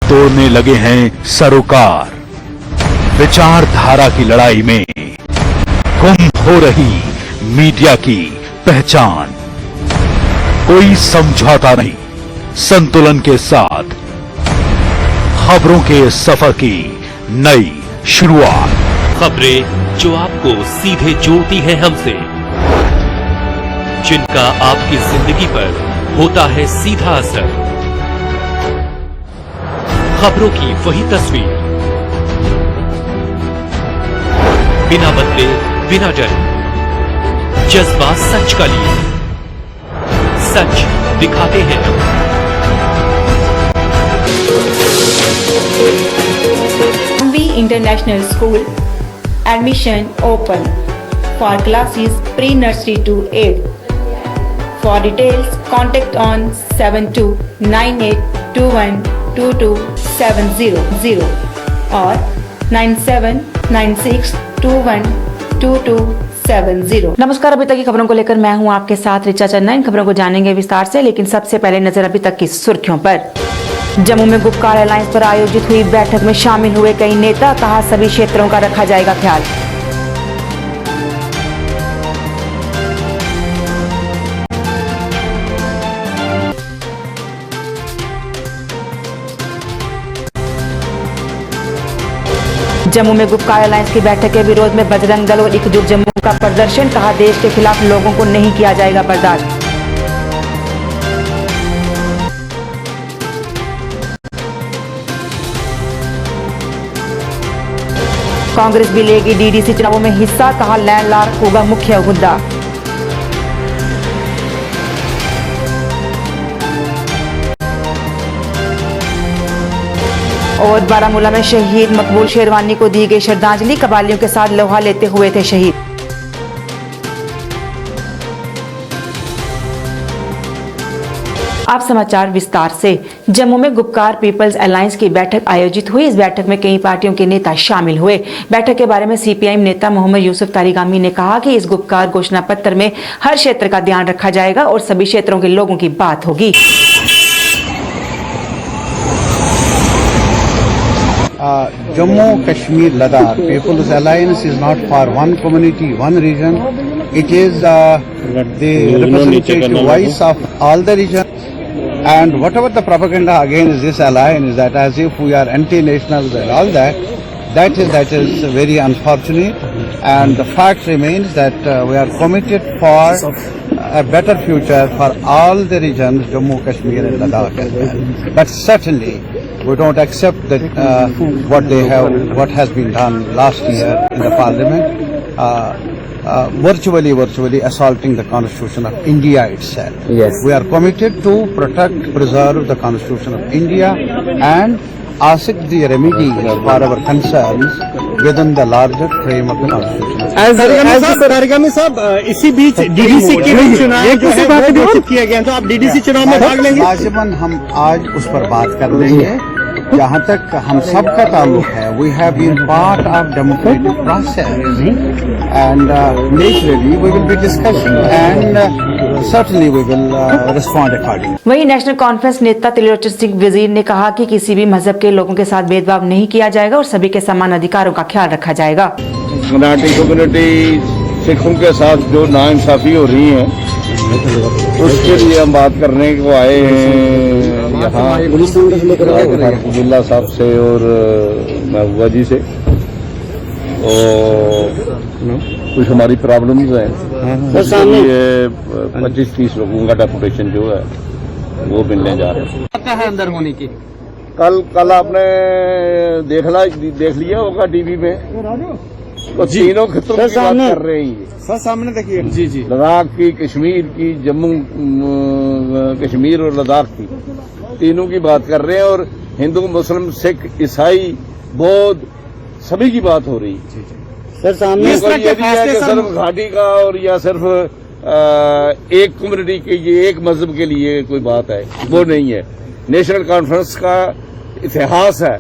तोड़ने लगे हैं सरोकार। विचारधारा की लड़ाई में गुम हो रही मीडिया की पहचान। कोई समझौता नहीं, संतुलन के साथ खबरों के सफर की नई शुरुआत। खबरें जो आपको सीधे जोड़ती हैं हमसे, जिनका आपकी जिंदगी पर होता है सीधा असर। खबरों की वही तस्वीर, बिना बदले बिना डरे, जज्बा सच का लिए, सच दिखाते हैं। International School admission open for classes pre-nursery to 8. For details, contact on 7298212270 or 9796212270। नमस्कार, अभी तक की खबरों को लेकर मैं हूं आपके साथ रिचा चन्ना। इन खबरों को जानेंगे विस्तार से, लेकिन सबसे पहले नजर अभी तक की सुर्खियों पर। जम्मू में गुपकार अलायंस पर आयोजित हुई बैठक में शामिल हुए कई नेता, कहा सभी क्षेत्रों का रखा जाएगा ख्याल। जम्मू में गुपकार अलायंस की बैठक के विरोध में बजरंग दल और एकजुट जम्मू का प्रदर्शन, कहा देश के खिलाफ लोगों को नहीं किया जाएगा बर्दाश्त। कांग्रेस भी लेगी डीडीसी चुनावों में हिस्सा, कहा लैंडलॉर्ड होगा मुख्य मुद्दा। और बारामूला में शहीद मकबूल शेरवानी को दी गई श्रद्धांजलि, कबालियों के साथ लोहा लेते हुए थे शहीद। आप समाचार विस्तार से। जम्मू में गुपकार पीपल्स अलायंस की बैठक आयोजित हुई। इस बैठक में कई पार्टियों के नेता शामिल हुए। बैठक के बारे में सीपीआईएम नेता मोहम्मद यूसुफ तारिगामी ने कहा कि इस गुपकार घोषणा पत्र में हर क्षेत्र का ध्यान रखा जाएगा और सभी क्षेत्रों के लोगों की बात होगी। Jammu Kashmir Ladakh People's Alliance is not for one community, one region. It is the representative voice of all the region. And whatever the propaganda against this alliance, that as if we are anti-nationals and all that, that is very unfortunate. And the fact remains that we are committed for a better future for all the regions, Jammu, Kashmir and Ladakh as well. But certainly we don't accept that what has been done last year in the parliament, virtually assaulting the constitution of India itself. Yes. We are committed to preserve the constitution of India and ask the remedies for our concerns within the larger frame of the constitution. Tarigami साहब, इसी बीच DDC के चुनाव जो है वो घोषित किया गया, तो आप डीडीसी चुनाव में भाग लेंगे? लाजमन हम आज उस पर बात कर लेंगे। जहाँ तक हम सब का ताल्लुक है, we have been part of democratic process and naturally we will be discussing and certainly we will respond accordingly. वहीं नेशनल कॉन्फ्रेंस नेता त्रिलोचन सिंह वजीर ने कहा कि किसी भी मजहब के लोगों के साथ भेदभाव नहीं किया जाएगा और सभी के समान अधिकारों का ख्याल रखा जाएगा। मराठी कम्युनिटी सिखों के साथ जो नाइंसाफी हो रही है, उसके लिए हम बात करने को आए हैं यहाँ अब्दुल्ला साहब से और महबूबा जी से। और कुछ हमारी प्रॉब्लम्स हैं, ये 25-30 लोगों का डेपुटेशन जो है वो मिलने जा रहे हैं। है अंदर होने की कल आपने देख लिया होगा टीवी में, तो तीनों खितों की बात कर रहे हैं। सर सामने देखिए। जी जी। लद्दाख की, कश्मीर की, जम्मू कश्मीर और लद्दाख की, तीनों की बात कर रहे हैं। और हिंदू, मुस्लिम, सिख, ईसाई, बौद्ध, सभी की बात हो रही है। सर सामने ये नहीं है कि सिर्फ घाटी का और या सिर्फ एक कम्युनिटी के, ये एक मजहब के लिए कोई बात है, वो नहीं है। नेशनल कॉन्फ्रेंस का इतिहास है,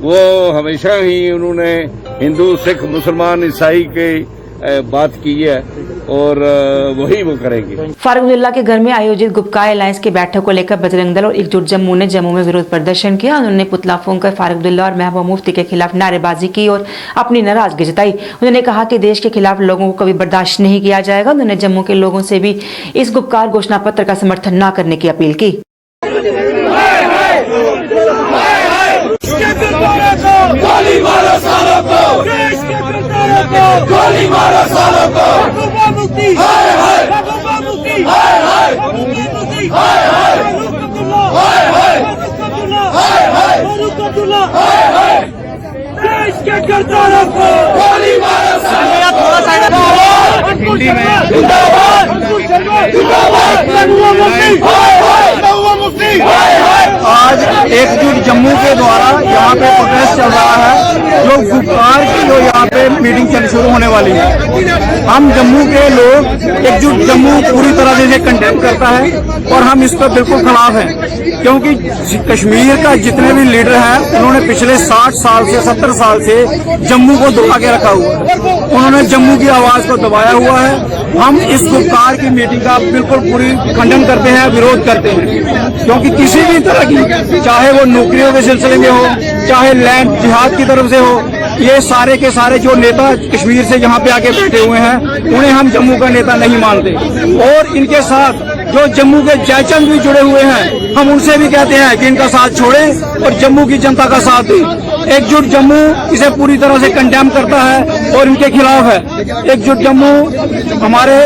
वो हमेशा ही उन्होंने हिंदू, सिख, मुसलमान, ईसाई के बात की है और वही वो करेंगे। फारूक अब्दुल्ला के घर में आयोजित गुपकार अलायंस की बैठक को लेकर बजरंग दल और एकजुट जम्मू ने जम्मू में विरोध प्रदर्शन किया। उन्होंने पुतला फूंक कर फारूक अब्दुल्ला और महबूबा मुफ्ती के खिलाफ नारेबाजी की और अपनी नाराजगी जताई। उन्होंने कहा कि देश के खिलाफ लोगों को कभी बर्दाश्त नहीं किया जाएगा। उन्होंने जम्मू के लोगों से भी इस गुपकार घोषणा पत्र का समर्थन न करने की अपील की। गोली मारो सालों को, देश के गुरदारों को, गोली मारो सालों को, महबूबा मुफ्ती, हाय हाय, महबूबा मुफ्ती, हाय हाय, महबूबा मुफ्ती, हाय हाय, फारूक अब्दुल्ला, हाय हाय, फारूक अब्दुल्ला, हाय हाय, फारूक अब्दुल्ला, हाय हाय, देश के गुरदारों को गोली मारो सालों को, हिंदी में जिंदाबाद, जिंदाबाद, महबूबा मुफ्ती, हाय हाय, महबूबा मुफ्ती, हाय हाय। आज एकजुट जम्मू के द्वारा यहाँ पे प्रोटेस्ट चल रहा है, जो गुपकार की जो यहाँ पे मीटिंग चल शुरू होने वाली है। हम जम्मू के लोग एकजुट जम्मू पूरी तरह से कंडेम करता है और हम इस पर बिल्कुल खिलाफ हैं, क्योंकि कश्मीर का जितने भी लीडर हैं उन्होंने पिछले 60 साल से 70 साल से जम्मू को दबा के रखा हुआ है। उन्होंने जम्मू की आवाज को दबाया हुआ है। हम इस गुपकार की मीटिंग का बिल्कुल पूरी खंडन करते हैं, विरोध करते हैं, क्योंकि किसी भी तरह की, चाहे वो नौकरियों के सिलसिले में हो, चाहे लैंड जिहाद की तरफ से हो, ये सारे के सारे जो नेता कश्मीर से यहाँ पे आके बैठे हुए हैं उन्हें हम जम्मू का नेता नहीं मानते। और इनके साथ जो जम्मू के जयचंद भी जुड़े हुए हैं, हम उनसे भी कहते हैं कि इनका साथ छोड़ें और जम्मू की जनता का साथ दें। एकजुट जम्मू इसे पूरी तरह से कंडेम करता है और इनके खिलाफ है। एकजुट जम्मू हमारे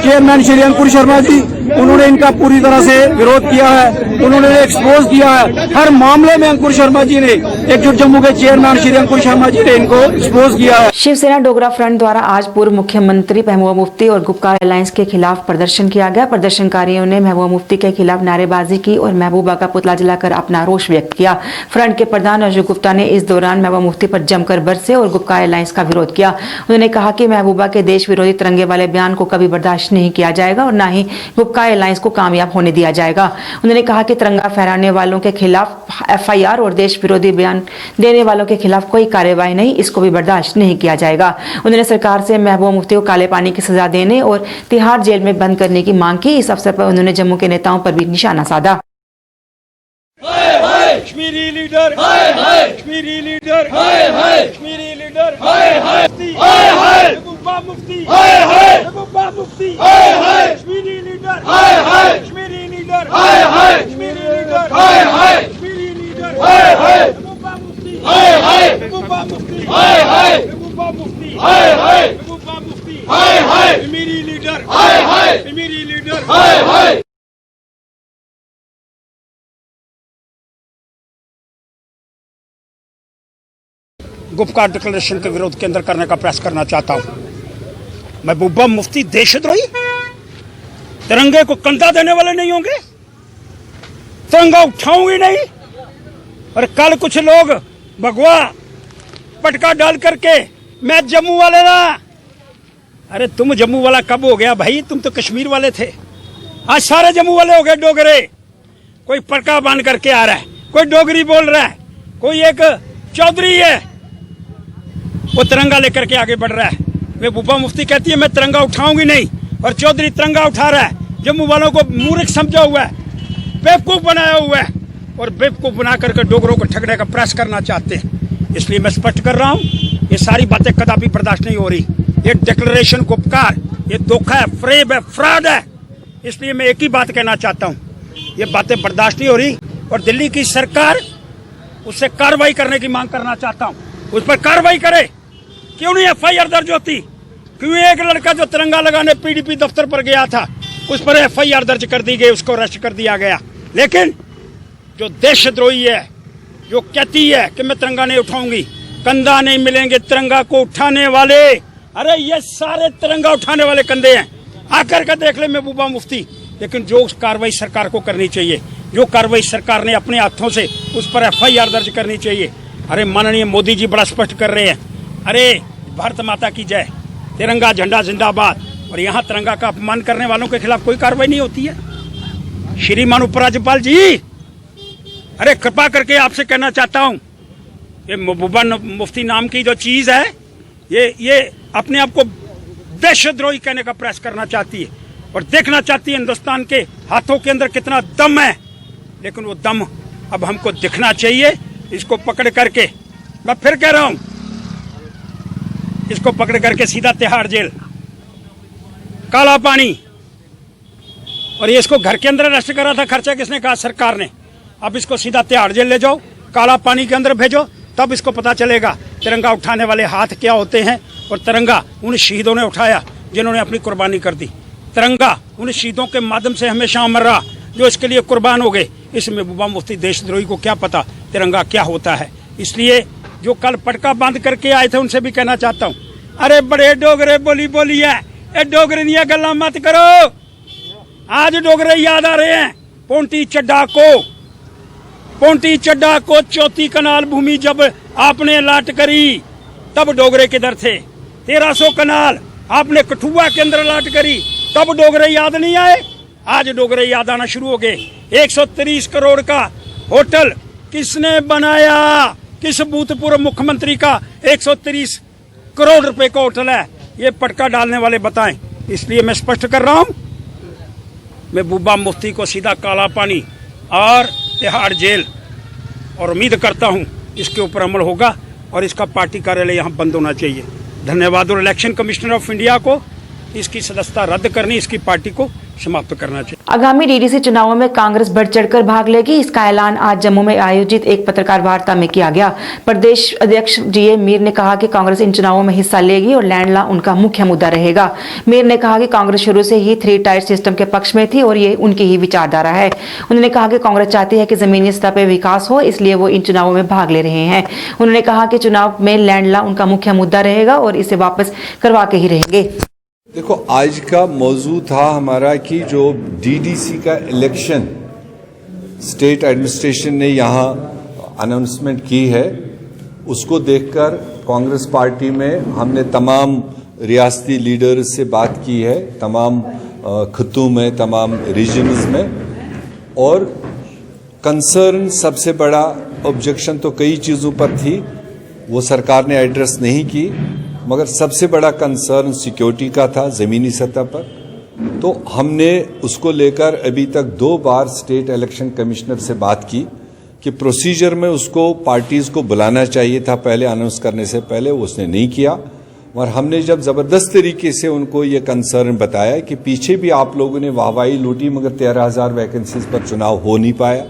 चेयरमैन श्री अंकुर शर्मा जी, उन्होंने इनका पूरी तरह से विरोध किया है, उन्होंने एक्सपोज किया है। हर मामले में अंकुर शर्मा जी ने, एकजुट जम्मू के चेयरमैन श्री अंकुर शर्मा जी ने इनको एक्सपोज किया है। शिवसेना डोगरा फ्रंट द्वारा आज पूर्व मुख्यमंत्री महबूबा मुफ्ती और गुपकार अलायंस के खिलाफ प्रदर्शन किया गया। प्रदर्शनकारियों ने महबूबा मुफ्ती के खिलाफ नारेबाजी की और महबूबा का पुतला जलाकर अपना रोष व्यक्त किया। फ्रंट के प्रधान अजय गुप्ता ने इस दौरान महबूबा मुफ्ती पर जमकर बरसे और गुपकार अलायंस का विरोध किया। उन्होंने कहा कि महबूबा के देश विरोधी तिरंगे वाले बयान को कभी बर्दाश्त नहीं किया जाएगा और न ही गुपकार अलायंस को कामयाब होने दिया जाएगा। उन्होंने कहा कि तिरंगा फहराने वालों के खिलाफ FIR और देश विरोधी बयान देने वालों के खिलाफ कोई कार्रवाई नहीं, इसको भी बर्दाश्त नहीं किया जाएगा। उन्होंने सरकार से महबूबा मुफ्ती को काले पानी की सजा देने और तिहाड़ जेल में बंद करने की मांग की। इस अवसर पर उन्होंने जम्मू के नेताओं पर भी निशाना साधा। कश्मीरी लीडर, हाय हाय, कश्मीरी लीडर, हाय हाय, कश्मीरी लीडर, हाय हाय, हाय हाय, महबूबा मुफ्ती, हाय हाय, महबूबा मुफ्ती, हाय हाय, कश्मीरी लीडर, हाय हाय, कश्मीरी लीडर, हाय हाय, कश्मीरी लीडर, हाय हाय, कश्मीरी लीडर, हाय हाय, महबूबा मुफ्ती, हाय हाय, महबूबा मुफ्ती, हाय हाय, महबूबा मुफ्ती, हाय हाय, महबूबा मुफ्ती, हाय हाय, कश्मीरी लीडर, हाय हाय, कश्मीरी लीडर, हाय हाय। गुपकार डिक्लेरेशन के विरोध के अंदर करने का प्रयास करना चाहता हूं। महबूबा मुफ्ती देशद्रोही, तिरंगे को कंधा देने वाले नहीं होंगे, तिरंगा उठाऊंगी नहीं। और कल कुछ लोग भगवा पटका डाल करके मैं जम्मू वाले ना, अरे तुम जम्मू वाला कब हो गया भाई, तुम तो कश्मीर वाले थे। आज सारे जम्मू वाले हो गए डोगरे। कोई पटका बांध करके आ रहा है, कोई डोगरी बोल रहा है, कोई एक चौधरी है वो तिरंगा लेकर के आगे बढ़ रहा है। महबूबा मुफ्ती कहती है मैं तिरंगा उठाऊंगी नहीं, और चौधरी तिरंगा उठा रहा है। जम्मू वालों को मूर्ख समझा हुआ है, बेवकूफ बनाया हुआ है और बेवकूफ बना करके डोगरों को ठगने का प्रयास करना चाहते हैं। इसलिए मैं स्पष्ट कर रहा हूं, ये सारी बातें कदापि बर्दाश्त नहीं हो रही। ये डिक्लेरेशन गुपकार, ये धोखा है, फ्रेब है, फ्रॉड है। इसलिए मैं एक ही बात कहना चाहता हूं, ये बातें बर्दाश्त नहीं हो रही और दिल्ली की सरकार उससे कार्रवाई करने की मांग करना चाहता हूं। उस पर कार्रवाई करे। क्यों नहीं FIR दर्ज होती? क्यों एक लड़का जो तिरंगा लगाने PDP दफ्तर पर गया था उस पर FIR दर्ज कर दी गई, उसको अरेस्ट कर दिया गया। लेकिन जो देशद्रोही है, जो कहती है कि मैं तिरंगा नहीं उठाऊंगी, कंधा नहीं मिलेंगे तिरंगा को उठाने वाले। अरे ये सारे तिरंगा उठाने वाले कंधे हैं, आकर के देख ले महबूबा मुफ्ती। लेकिन जो कार्रवाई सरकार को करनी चाहिए, जो कार्रवाई सरकार ने अपने हाथों से उस पर FIR दर्ज करनी चाहिए। अरे माननीय मोदी जी बड़ा स्पष्ट कर रहे हैं, अरे भारत माता की जय, तिरंगा झंडा जिंदाबाद, और यहाँ तिरंगा का अपमान करने वालों के खिलाफ कोई कार्रवाई नहीं होती है। श्रीमान उपराज्यपाल जी, अरे कृपा करके आपसे कहना चाहता हूँ, ये महबूबा मुफ्ती नाम की जो चीज है, ये अपने आप को देशद्रोही कहने का प्रयास करना चाहती है और देखना चाहती है हिंदुस्तान के हाथों के अंदर कितना दम है, लेकिन वो दम अब हमको दिखना चाहिए। इसको पकड़ करके, मैं फिर कह रहा हूं, इसको पकड़ करके सीधा तिहाड़ जेल, काला पानी। और ये इसको घर के अंदर अरेस्ट करा था, खर्चा किसने कहा? सरकार ने। अब इसको सीधा तिहाड़ जेल ले जाओ, काला पानी के अंदर भेजो, तब इसको पता चलेगा तिरंगा उठाने वाले हाथ क्या होते हैं। और तिरंगा उन शहीदों ने उठाया जिन्होंने अपनी कुर्बानी कर दी। तिरंगा उन शहीदों के माध्यम से हमेशा अमर रहा जो इसके लिए कुर्बान हो गए। इस महबूबा मुफ्ती देशद्रोही को क्या पता तिरंगा क्या होता है। इसलिए जो कल पटका बंद करके आए थे उनसे भी कहना चाहता हूँ, अरे बड़े डोगरे बोली है, ये डोगरे दियां गल्लां मत करो। आज डोगरे याद आ रहे हैं पोंटी चड्डा को चौथी कनाल भूमि जब आपने अलाट करी तब डोगरे किधर थे? 1300 कनाल आपने कठुआ के अंदर अलाट करी तब डोगरे याद नहीं आए? आज डोगरे याद आना शुरू हो गए। 130 करोड़ का होटल किसने बनाया? किस भूतपूर्व मुख्यमंत्री का 130 करोड़ रुपए का होटल है? ये पटका डालने वाले बताएं। इसलिए मैं स्पष्ट कर रहा हूं, महबूबा मुफ्ती को सीधा काला पानी और तिहाड़ जेल, और उम्मीद करता हूं इसके ऊपर अमल होगा और इसका पार्टी कार्यालय यहां बंद होना चाहिए। धन्यवाद। और इलेक्शन कमिश्नर ऑफ इंडिया को इसकी सदस्यता रद्द करनी, इसकी पार्टी को समाप्त करना चाहिए। आगामी डीडीसी चुनावों में कांग्रेस बढ़ चढ़कर भाग लेगी, इसका ऐलान आज जम्मू में आयोजित एक पत्रकार वार्ता में किया गया। प्रदेश अध्यक्ष जीए मीर ने कहा कि कांग्रेस इन चुनावों में हिस्सा लेगी और लैंड लॉ उनका मुख्य मुद्दा रहेगा। मीर ने कहा कि कांग्रेस शुरू से ही 3 टायर सिस्टम के पक्ष में थी और ये उनकी ही विचारधारा है। उन्होंने कहा कि कांग्रेस चाहती है कि जमीनी स्तर पर विकास हो, इसलिए वो इन चुनावों में भाग ले रहे हैं। उन्होंने कहा कि चुनाव में लैंड लॉ उनका मुख्य मुद्दा रहेगा और इसे वापस करवा के ही रहेंगे। देखो, आज का मौजू था हमारा कि जो डीडीसी का इलेक्शन स्टेट एडमिनिस्ट्रेशन ने यहाँ अनाउंसमेंट की है, उसको देखकर कांग्रेस पार्टी में हमने तमाम रियासती लीडर्स से बात की है, तमाम खित्तों में, तमाम रीजन्स में। और कंसर्न सबसे बड़ा ऑब्जेक्शन तो कई चीज़ों पर थी, वो सरकार ने एड्रेस नहीं की, मगर सबसे बड़ा कंसर्न सिक्योरिटी का था ज़मीनी सतह पर। तो हमने उसको लेकर अभी तक 2 बार स्टेट इलेक्शन कमिश्नर से बात की कि प्रोसीजर में उसको पार्टीज़ को बुलाना चाहिए था पहले, अनाउंस करने से पहले, उसने नहीं किया। और हमने जब ज़बरदस्त तरीके से उनको ये कंसर्न बताया कि पीछे भी आप लोगों ने वाहवाही लूटी मगर 13,000 वैकेंसीज पर चुनाव हो नहीं पाया।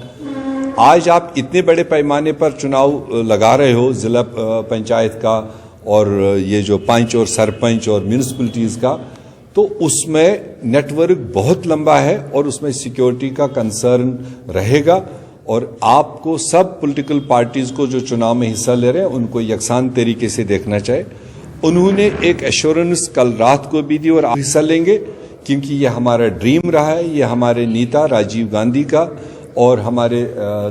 आज आप इतने बड़े पैमाने पर चुनाव लगा रहे हो, जिला पंचायत का और ये जो पंच और सरपंच और म्यूनिसिपैलिटीज़ का, तो उसमें नेटवर्क बहुत लंबा है और उसमें सिक्योरिटी का कंसर्न रहेगा। और आपको सब पॉलिटिकल पार्टीज़ को जो चुनाव में हिस्सा ले रहे हैं उनको यकसान तरीके से देखना चाहिए। उन्होंने एक एश्योरेंस कल रात को भी दी और आप हिस्सा लेंगे, क्योंकि ये हमारा ड्रीम रहा है, ये हमारे नेता राजीव गांधी का और हमारे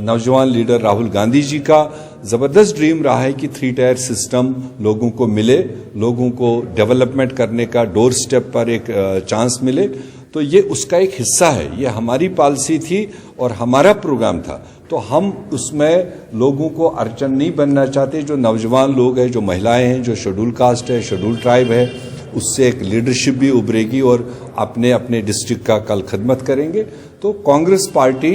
नौजवान लीडर राहुल गांधी जी का ज़बरदस्त ड्रीम रहा है कि 3 टायर सिस्टम लोगों को मिले, लोगों को डेवलपमेंट करने का डोर स्टेप पर एक चांस मिले। तो ये उसका एक हिस्सा है, ये हमारी पॉलिसी थी और हमारा प्रोग्राम था। तो हम उसमें लोगों को अड़चन नहीं बनना चाहते। जो नौजवान लोग हैं, जो महिलाएं हैं, जो शेड्यूल कास्ट है, शेड्यूल ट्राइब है, उससे एक लीडरशिप भी उभरेगी और अपने अपने डिस्ट्रिक्ट का कल खिदमत करेंगे। तो कांग्रेस पार्टी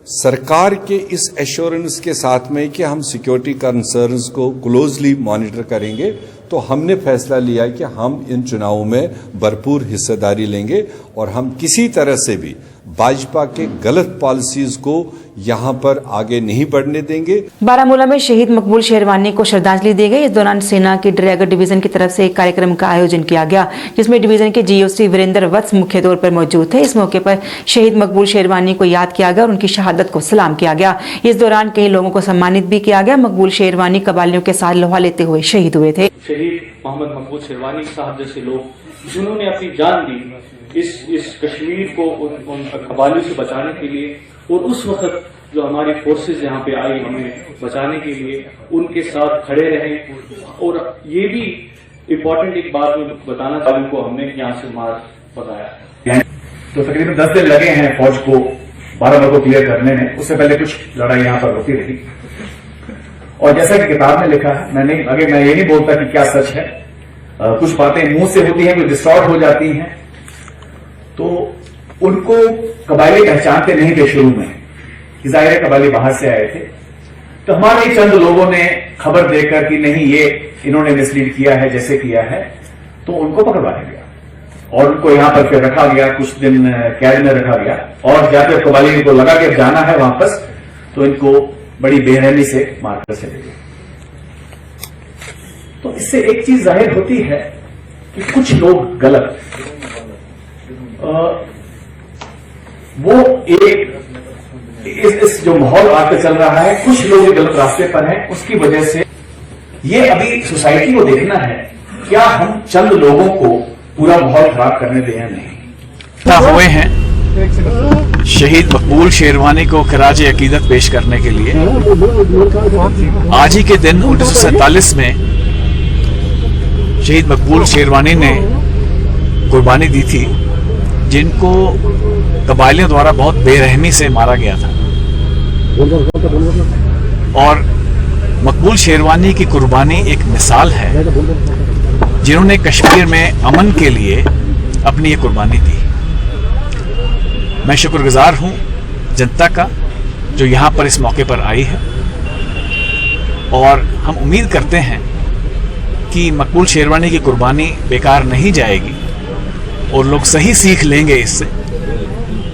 सरकार के इस एश्योरेंस के साथ में कि हम सिक्योरिटी कंसर्न्स को क्लोजली मॉनिटर करेंगे, तो हमने फैसला लिया कि हम इन चुनावों में भरपूर हिस्सेदारी लेंगे और हम किसी तरह से भी भाजपा के गलत पॉलिसीज को यहां पर आगे नहीं बढ़ने देंगे। बारामूला में शहीद मकबूल शेरवानी को श्रद्धांजलि दी गई। इस दौरान सेना की ड्रैगन डिवीजन की तरफ से एक कार्यक्रम का आयोजन किया गया, जिसमें डिवीजन के जीओसी वीरेंद्र वत्स मुख्य तौर पर मौजूद थे। इस मौके पर शहीद मकबूल शेरवानी को याद किया गया और उनकी शहादत को सलाम किया गया। इस दौरान कई लोगों को सम्मानित भी किया गया। मकबूल शेरवानी कबालियों के साथ लोहा लेते हुए शहीद हुए थे। शहीद मोहम्मद मकबूल शेरवानी साहब जैसे लोग जिन्होंने अपनी जान दी इस कश्मीर को उन कबालियों से बचाने के लिए, और उस वक्त जो हमारी फोर्सेस यहाँ पे आई हमें बचाने के लिए, उनके साथ खड़े रहे। और ये भी इम्पोर्टेंट एक बात मैं बताना चाहूँ को, हमने यहाँ से मार पकाया। तो तकरीबन 10 दिन लगे हैं फौज को बारामूला को क्लियर करने में। उससे पहले कुछ लड़ाई यहाँ पर होती रही और जैसा कि किताब में लिखा है, मैं ये नहीं बोलता कि क्या सच है, कुछ बातें मुंह से होती हैं, कुछ डिस्टॉर्ट हो जाती हैं, तो उनको कबायली पहचानते नहीं थे शुरू में, जाहिर है कबायली बाहर से आए थे। तो हमारे ही चंद लोगों ने खबर देकर कि नहीं ये इन्होंने मिसलीड किया है, जैसे किया है, तो उनको पकड़वाया गया और उनको यहां पर फिर रखा गया, कुछ दिन कैद में रखा गया। और जब तक कबायली को लगा कि जाना है वापस, तो इनको बड़ी बेरहमी से मारकर चले गए। तो इससे एक चीज जाहिर होती है कि कुछ लोग गलत, वो एक इस जो माहौल आगे चल रहा है, कुछ लोग गलत रास्ते पर हैं, उसकी वजह से ये अभी सोसाइटी को देखना है, क्या हम चंद लोगों को पूरा माहौल खराब करने दें या नहीं। हुए हैं शहीद मकबूल शेरवानी को खराज अकीदत पेश करने के लिए। आज ही के दिन 1947 में शहीद मकबूल शेरवानी ने कुर्बानी दी थी, जिनको कबायलियों द्वारा बहुत बेरहमी से मारा गया था। और मकबूल शेरवानी की कुर्बानी एक मिसाल है, जिन्होंने कश्मीर में अमन के लिए अपनी ये कुर्बानी दी। मैं शुक्रगुजार हूं जनता का जो यहां पर इस मौके पर आई है, और हम उम्मीद करते हैं कि मकबूल शेरवानी की कुर्बानी बेकार नहीं जाएगी और लोग सही सीख लेंगे इससे,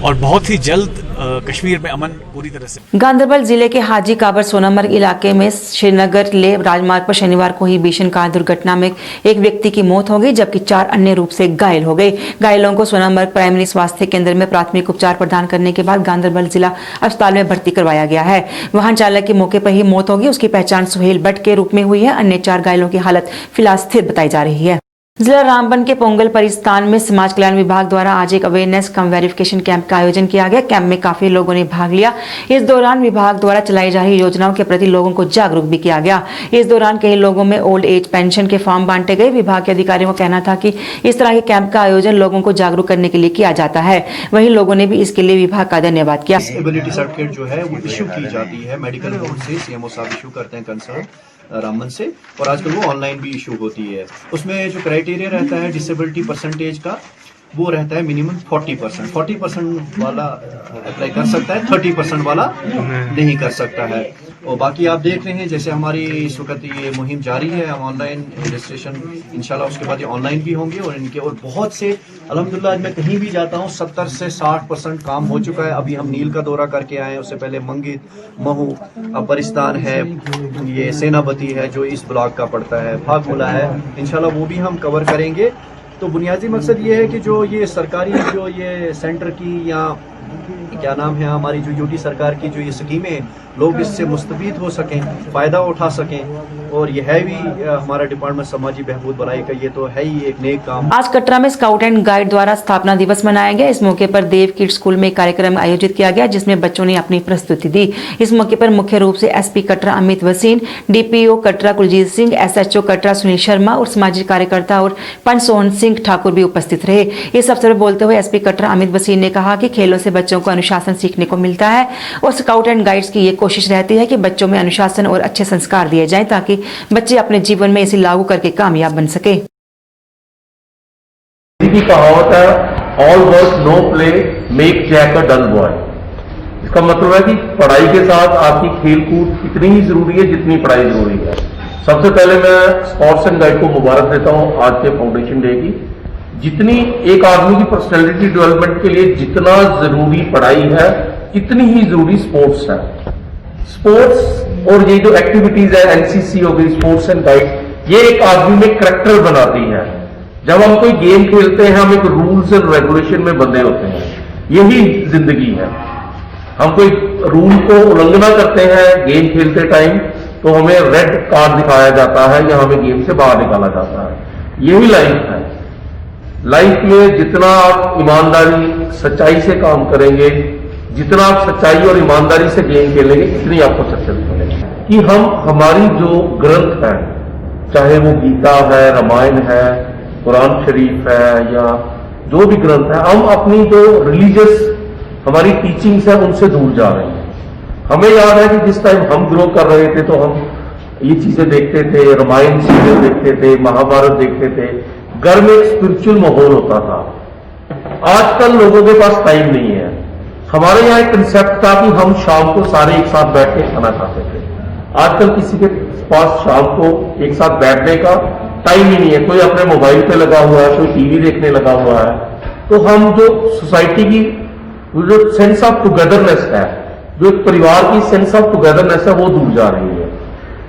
और बहुत ही जल्द कश्मीर में अमन पूरी तरह से। गांधरबल जिले के हाजी काबर सोनामर्ग इलाके में श्रीनगर लेह राजमार्ग पर शनिवार को ही भीषण कार दुर्घटना में एक व्यक्ति की मौत हो गई, जबकि 4 अन्य रूप से घायल हो गए। घायलों को सोनामर्ग प्राइमरी स्वास्थ्य केंद्र में प्राथमिक उपचार प्रदान करने के बाद गांधरबल जिला अस्पताल में भर्ती करवाया गया है। वाहन चालक की मौके पर ही मौत होगी। उसकी पहचान सुहेल भट्ट के रूप में हुई है। अन्य 4 घायलों की हालत फिलहाल स्थिर बताई जा रही है। जिला रामबन के पोंगल परिस्थान में समाज कल्याण विभाग द्वारा आज एक अवेयरनेस कम वेरिफिकेशन कैंप का आयोजन किया गया। कैंप में काफी लोगों ने भाग लिया। इस दौरान विभाग द्वारा चलाई जा रही योजनाओं के प्रति लोगों को जागरूक भी किया गया। इस दौरान कई लोगों में ओल्ड एज पेंशन के फॉर्म बांटे गए। विभाग के अधिकारियों का कहना था कि इस तरह के कैंप का आयोजन लोगों को जागरूक करने के लिए किया जाता है। वहीं लोगों ने भी इसके लिए विभाग का धन्यवाद किया। डिसेबिलिटी सर्टिफिकेट जो है वो इशू की जाती है मेडिकल बोर्ड से, सीएमओ साहब इशू करते हैं कंसर्न रामबन से, और आजकल वो ऑनलाइन भी इशू होती है। उसमें जो क्राइटेरिया रहता है डिसेबिलिटी परसेंटेज का, वो रहता है मिनिमम 40%। 40% वाला अप्लाई कर सकता है, 30% वाला नहीं कर सकता है। और बाकी आप देख रहे हैं जैसे हमारी इस वक्त ये मुहिम जारी है, हम ऑनलाइन रजिस्ट्रेशन इंशाल्लाह उसके बाद ये ऑनलाइन भी होंगे। और इनके और बहुत से अल्हम्दुलिल्लाह आज मैं कहीं भी जाता हूँ 70 से 60% काम हो चुका है। अभी हम नील का दौरा करके आए हैं, उससे पहले मंगित, महू, अपरिस्तान है, ये सेनापति है जो इस ब्लॉक का पड़ता है, भागमुला है, इंशाल्लाह वो भी हम कवर करेंगे। तो बुनियादी मकसद ये है कि जो ये सरकारी जो ये सेंटर की या क्या नाम है हमारी जो यूटी सरकार की जो ये स्कीमें, लोग इससे मुस्तफीद हो सकें, फ़ायदा उठा सकें। और ये है भी हमारा डिपार्टमेंट समाजी बहबूद भलाई का, ये तो है ही एक नेक काम। आज कटरा में स्काउट एंड गाइड द्वारा स्थापना दिवस मनाया गया। इस मौके पर देव किड स्कूल में कार्यक्रम आयोजित किया गया, जिसमें बच्चों ने अपनी प्रस्तुति दी। इस मौके पर मुख्य रूप से SP Katra Amit वसीन, DPO Katra Kuljeet Singh, SHO Katra Sunil Sharma और सामाजिक कार्यकर्ता और पंच सोहन सिंह ठाकुर भी उपस्थित रहे। इस अवसर पर बोलते हुए एसपी कटरा अमित वसीन ने कहा कि खेलों से बच्चों को अनुशासन सीखने को मिलता है, और स्काउट एंड गाइड्स की ये कोशिश रहती है कि बच्चों में अनुशासन और अच्छे संस्कार दिए जाएं, ताकि बच्चे अपने जीवन में इसे लागू करके कामयाब बन सके। की कहावत है, all work no play make Jack a dull boy. इसका मतलब है कि पढ़ाई के साथ आपकी खेल कूद इतनी ही जरूरी है जितनी पढ़ाई जरूरी है। सबसे पहले मैं स्पोर्ट्स एंड गाइड को मुबारक देता हूं आज के फाउंडेशन डे की। जितनी एक आदमी की पर्सनैलिटी डेवलपमेंट के लिए जितना जरूरी पढ़ाई है, इतनी ही जरूरी स्पोर्ट्स है। स्पोर्ट्स और ये जो एक्टिविटीज है, एनसीसी हो गई, स्पोर्ट्स एंड गाइड, ये एक आदमी में करैक्टर बनाती है। जब हम कोई गेम खेलते हैं, हम एक रूल्स एंड रेगुलेशन में बंधे होते हैं। यही जिंदगी है। हम कोई रूल को उल्लंघना करते हैं गेम खेलते टाइम, तो हमें रेड कार्ड दिखाया जाता है या हमें गेम से बाहर निकाला जाता है। यही लाइफ है। लाइफ में जितना आप ईमानदारी सच्चाई से काम करेंगे, जितना आप सच्चाई और ईमानदारी से गेम खेलेंगे, इतनी आपको सक्सेस मिलेगी। कि हम हमारी जो ग्रंथ है, चाहे वो गीता है, रामायण है, कुरान शरीफ है, या जो भी ग्रंथ है, हम अपनी जो रिलीजियस हमारी टीचिंग्स है उनसे दूर जा रहे हैं। हमें याद है कि जिस टाइम हम ग्रो कर रहे थे तो हम ये चीजें देखते थे, रामायण सीरियल देखते थे, महाभारत देखते थे, घर में एक स्पिरिचुअल माहौल होता था। आजकल लोगों के पास टाइम नहीं है। हमारे यहाँ एक कंसेप्ट था कि हम शाम को सारे एक साथ बैठ के खाना खाते थे। आजकल किसी के पास शाम को एक साथ बैठने का टाइम ही नहीं है। कोई अपने मोबाइल पे लगा हुआ है, कोई टीवी देखने लगा हुआ है। तो हम जो सोसाइटी की जो सेंस ऑफ टुगेदरनेस है, जो एक परिवार की सेंस ऑफ टुगेदरनेस है, वो दूर जा रही है।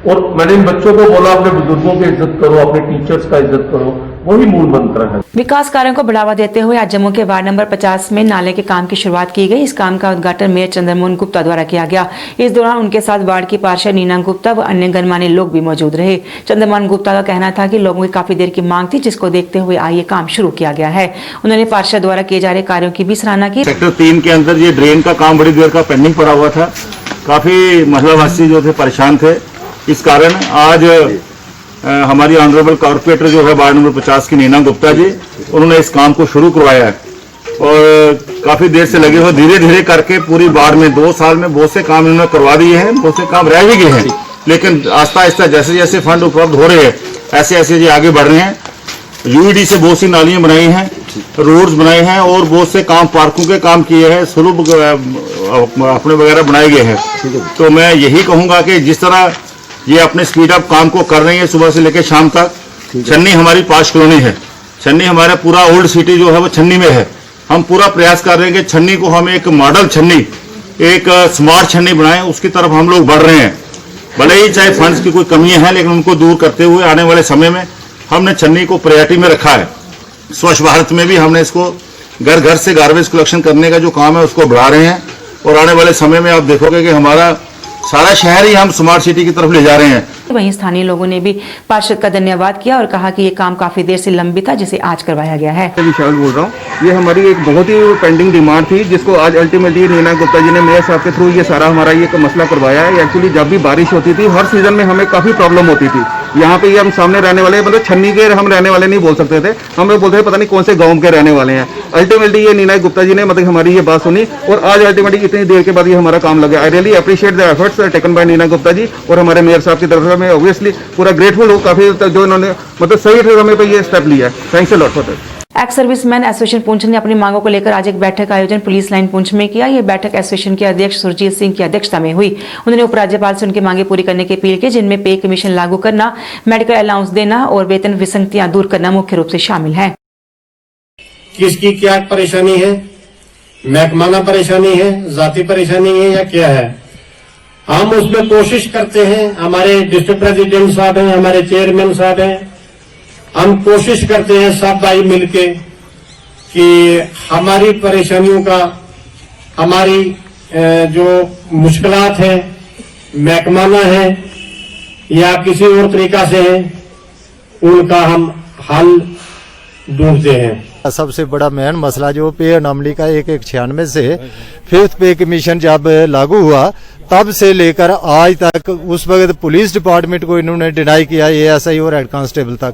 और मैंने इन बच्चों को बोला अपने बुजुर्गों की इज्जत करो, अपने टीचर्स का इज्जत करो, वही मूल मंत्र है। विकास कार्यों को बढ़ावा देते हुए आज जम्मू के वार्ड नंबर 50 में नाले के काम की शुरुआत की गई। इस काम का उद्घाटन मेयर चंद्रमोहन गुप्ता द्वारा किया गया। इस दौरान उनके साथ वार्ड की पार्षद नीना गुप्ता व अन्य गणमान्य लोग भी मौजूद रहे। चंद्रमोहन गुप्ता का कहना था कि लोगों की काफी देर की मांग थी, जिसको देखते हुए आज ये काम शुरू किया गया है। उन्होंने पार्षद द्वारा किए जा रहे कार्यों की भी सराहना की। सेक्टर 3 के अंदर ये ड्रेन का काम बड़ी देर का पेंडिंग पड़ा हुआ था। काफी महिलावासी जो थे परेशान थे। इस कारण आज हमारी ऑनरेबल कॉर्पोरेटर जो है वार्ड नंबर 50 की नीना गुप्ता जी, उन्होंने इस काम को शुरू करवाया है और काफी देर से लगे हुए, धीरे धीरे करके पूरी वार्ड में 2 साल में बहुत से काम इन्होंने करवा दिए हैं। बहुत से काम रह भी गए हैं, लेकिन आस्ता आस्ता जैसे जैसे फंड उपलब्ध हो रहे हैं ऐसे ऐसे ये आगे बढ़ रहे हैं। यूईडी से बहुत सी नालियां बनाई हैं, रोड्स बनाए हैं और बहुत से काम पार्कों के काम किए हैं, सुलभ अपने वगैरह बनाए गए हैं। तो मैं यही कहूंगा कि जिस तरह ये अपने स्पीड अप काम को कर रही है सुबह से लेकर शाम तक। छन्नी हमारी 5 कॉलोनी है। छन्नी हमारा पूरा ओल्ड सिटी जो है वो छन्नी में है। हम पूरा प्रयास कर रहे हैं कि छन्नी को हम एक मॉडल छन्नी, एक स्मार्ट छन्नी बनाएं। उसकी तरफ हम लोग बढ़ रहे हैं। भले ही चाहे फंड्स की कोई कमियां हैं, लेकिन उनको दूर करते हुए आने वाले समय में हमने छन्नी को प्रायोरिटी में रखा है। स्वच्छ भारत में भी हमने इसको घर घर से गार्बेज कलेक्शन करने का जो काम है उसको बढ़ा रहे हैं और आने वाले समय में आप देखोगे कि हमारा सारा शहर ही हम स्मार्ट सिटी की तरफ ले जा रहे हैं। वहीं स्थानीय लोगों ने भी पार्षद का धन्यवाद किया और कहा कि ये काम काफी देर से लंबित था, जिसे आज करवाया गया है। विशाल बोल रहा हूँ। ये हमारी एक बहुत ही पेंडिंग डिमांड थी, जिसको आज अल्टीमेटली नीना गुप्ता जी ने मेयर साहब के थ्रू ये सारा हमारा ये मसला करवाया है। एक्चुअली जब भी बारिश होती थी, हर सीजन में हमें काफी प्रॉब्लम होती थी। यहाँ पे ये हम सामने रहने वाले, मतलब छन्नी के हम रहने वाले नहीं बोल सकते थे, हमें बोलते थे पता नहीं कौन से गाँव के रहने वाले हैं। अल्टीमेटली ये नीना गुप्ता जी ने मतलब हमारी ये बात सुनी और आज अल्टीमेटली इतनी देर के बाद ये हमारा काम लगा। I really appreciate the efforts taken by Neena Gupta ji और हमारे मेयर साहब की तरफ से मैं ऑब्वियसली पूरा ग्रेटफुल हूँ काफी, जो इन्होंने मतलब सही समय पे ये स्टेप लिया है। Thanks a lot for that. Ex serviceman association Poonch ने अपनी मांगों को लेकर आज एक बैठक का आयोजन पुलिस लाइन पुंछ में किया। यह बैठक एसोसिएशन के अध्यक्ष सुरजीत सिंह की अध्यक्षता में हुई। उन्होंने उपराज्यपाल से उनकी मांगे पूरी करने की अपील की, जिनमें पे कमीशन लागू करना, मेडिकल अलाउंस देना और वेतन विसंगतियां दूर करना मुख्य रूप से शामिल है। किसकी क्या परेशानी है, महकमाना परेशानी है, जाति परेशानी है या क्या है, हम उसमें कोशिश करते हैं। हमारे डिस्ट्रिक्ट प्रेसिडेंट साहब हैं, हमारे चेयरमैन साहब हैं, हम कोशिश करते हैं सब भाई मिलके कि हमारी परेशानियों का, हमारी जो मुश्किलात हैं, महकमाना है या किसी और तरीका से है, उनका हम हल ढूंढते हैं। सबसे बड़ा मेन मसला जो पे अनामली का 196 से 5th पे कमीशन जब लागू हुआ तब से लेकर आज तक, उस वक्त पुलिस डिपार्टमेंट को इन्होंने डिनाई किया, एएसआई और हेड कांस्टेबल तक।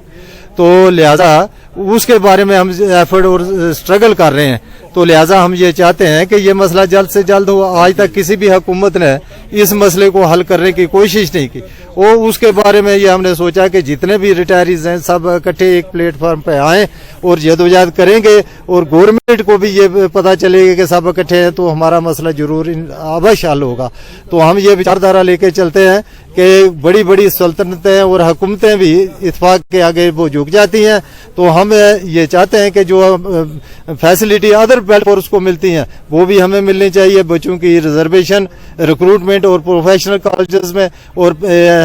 तो लिहाजा उसके बारे में हम एफर्ट और स्ट्रगल कर रहे हैं। तो लिहाजा हम ये चाहते हैं कि ये मसला जल्द से जल्द हो। आज तक किसी भी हुकूमत ने इस मसले को हल करने की कोशिश नहीं की। और उसके बारे में ये हमने सोचा कि जितने भी रिटायरीज हैं सब इकट्ठे एक प्लेटफॉर्म पे आएं और जदोजहद करेंगे और गवर्नमेंट को भी ये पता चलेगा कि सब इकट्ठे हैं, तो हमारा मसला जरूर अवश्य हल होगा। तो हम ये विचारधारा लेके चलते हैं कि बड़ी बड़ी सल्तनतें और हुकूमतें भी इत्तेफाक के आगे वो झुक जाती हैं। तो हम ये चाहते हैं कि जो फैसिलिटी अदर बेल्ट फोर्स को मिलती हैं वो भी हमें मिलनी चाहिए। बच्चों की रिजर्वेशन, रिक्रूटमेंट और प्रोफेशनल कॉलेजेस में और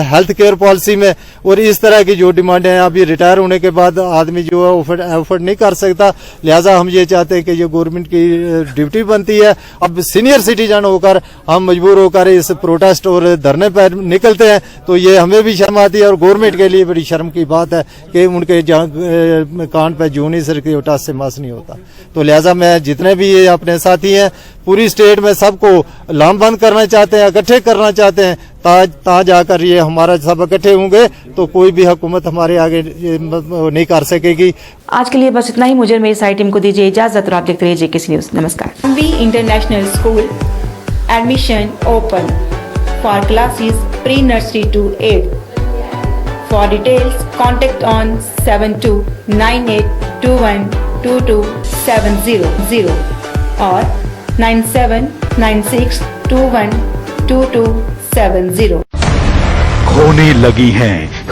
हेल्थ केयर पॉलिसी में, और इस तरह की जो डिमांडें हैं। अभी रिटायर होने के बाद आदमी जो है एफर्ट नहीं कर सकता, लिहाजा हम ये चाहते हैं कि ये गवर्नमेंट की ड्यूटी बनती है। अब सीनियर सिटीजन होकर हम मजबूर होकर इस प्रोटेस्ट और धरने पर निकलते हैं तो ये हमें भी शर्म आती है और गवर्नमेंट के लिए बड़ी शर्म की बात है कि उनके कान पे जूं नहीं सिर की उटास से मास नहीं होता। तो लिहाजा मैं जितने भी ये अपने साथी हैं पूरी स्टेट में सबको लामबंद करना चाहते हैं, इकट्ठे करना चाहते हैं, ता जाकर ये हमारा सब इकट्ठे होंगे तो कोई भी हुकूमत हमारे आगे नहीं कर सकेगी। आज के लिए बस इतना ही। मुझे और मेरी सारी टीम को दीजिए इजाजत और आप देखते रहिए जेकेसी न्यूज। नमस्कार। V international school admission open for classes pre nursery to 8 For details, contact on 7298212270 or 9796212270. खोने लगी हैं